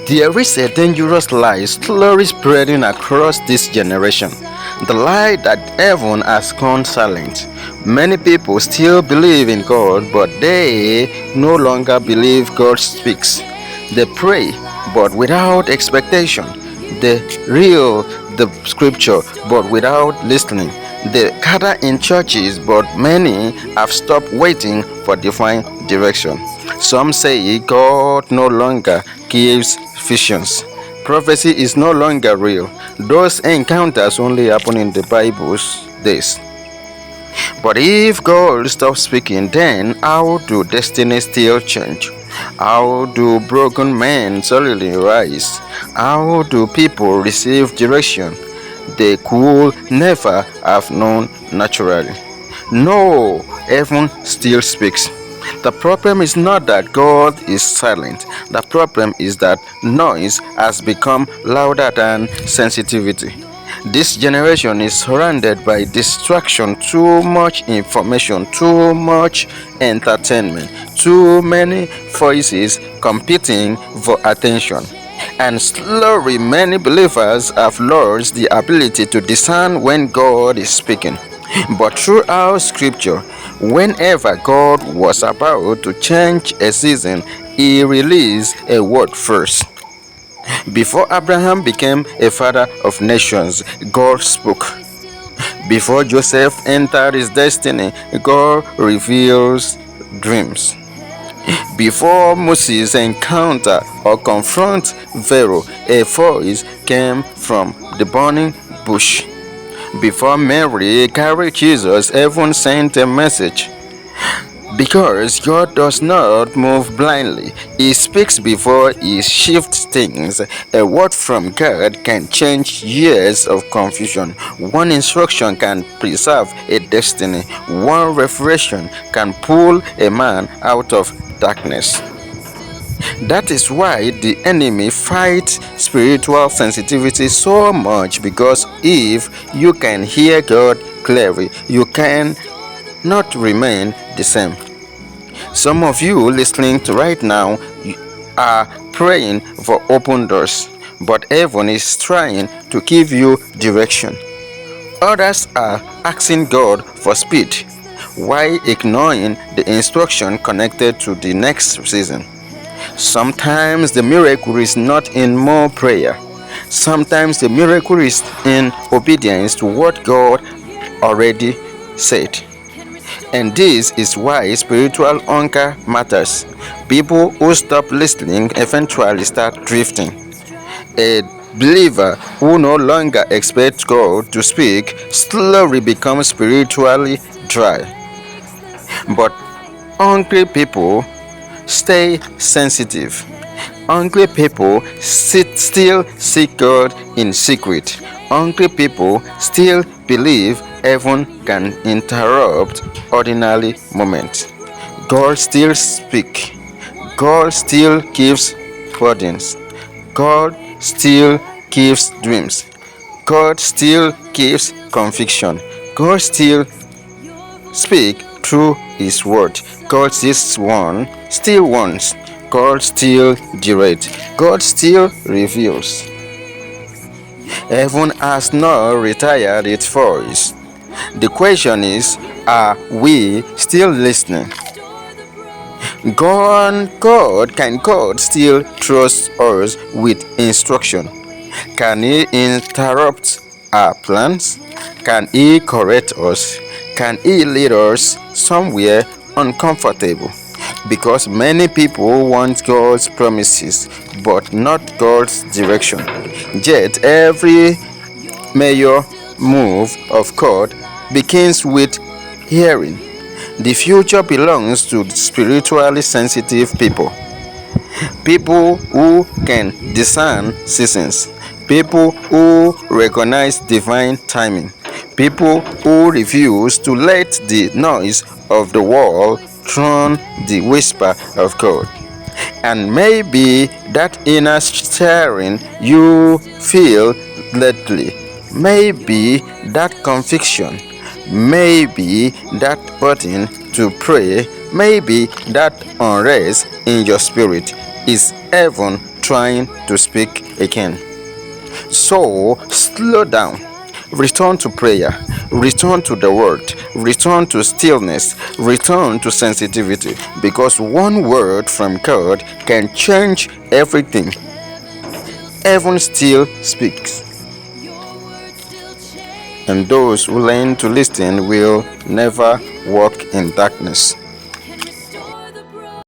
There is a dangerous lie slowly spreading across this generation. The lie that heaven has gone silent. Many people still believe in God, but they no longer believe God speaks. They pray, but without expectation. They read the scripture, but without listening. They gather in churches, but many have stopped waiting for divine direction. Some say God no longer gives visions. Prophecy is no longer real. Those encounters only happen in the Bible's days. But if God stops speaking, then how do destinies still change? How do broken men suddenly rise? How do people receive direction they could never have known naturally? No, heaven still speaks. The problem is not that God is silent. The problem is that noise has become louder than sensitivity. This generation is surrounded by distraction, too much information, too much entertainment, too many voices competing for attention. And slowly, many believers have lost the ability to discern when God is speaking. But throughout scripture, whenever God was about to change a season, he released a word first. Before Abraham became a father of nations, God spoke. Before Joseph entered his destiny, God reveals dreams. Before Moses encountered or confront Pharaoh, a voice came from the burning bush. Before Mary carried Jesus, heaven sent a message. Because God does not move blindly, He speaks before He shifts things. A word from God can change years of confusion. One instruction can preserve a destiny. One revelation can pull a man out of darkness. That is why the enemy fights spiritual sensitivity so much, because if you can hear God clearly, you can not remain the same. Some of you listening to right now are praying for open doors, but heaven is trying to give you direction. Others are asking God for speed, while ignoring the instruction connected to the next season. Sometimes the miracle is not in more prayer. Sometimes the miracle is in obedience to what God already said. And this is why spiritual hunger matters. People who stop listening eventually start drifting. A believer who no longer expects God to speak slowly becomes spiritually dry. But hungry people stay sensitive. Hungry people still seek God in secret. Hungry people still believe heaven can interrupt ordinary moments. God still speaks. God still gives burdens. God still gives dreams. God still gives conviction. God still speaks through His word. God still wants. God still directs. God still reveals. Heaven has not retired its voice. The question is, are we still listening? Can God still trust us with instruction? Can He interrupt our plans? Can He correct us? Can He lead us somewhere uncomfortable? Because many people want God's promises, but not God's direction. Yet every major move of God begins with hearing. The future belongs to spiritually sensitive people. People who can discern seasons. People who recognize divine timing. People who refuse to let the noise of the world drown the whisper of God. And maybe that inner stirring you feel lately, maybe that conviction, maybe that burden to pray, maybe that unrest in your spirit is heaven trying to speak again. So, slow down. Return to prayer. Return to the word. Return to stillness. Return to sensitivity. Because one word from God can change everything. Heaven still speaks. And those who learn to listen will never walk in darkness.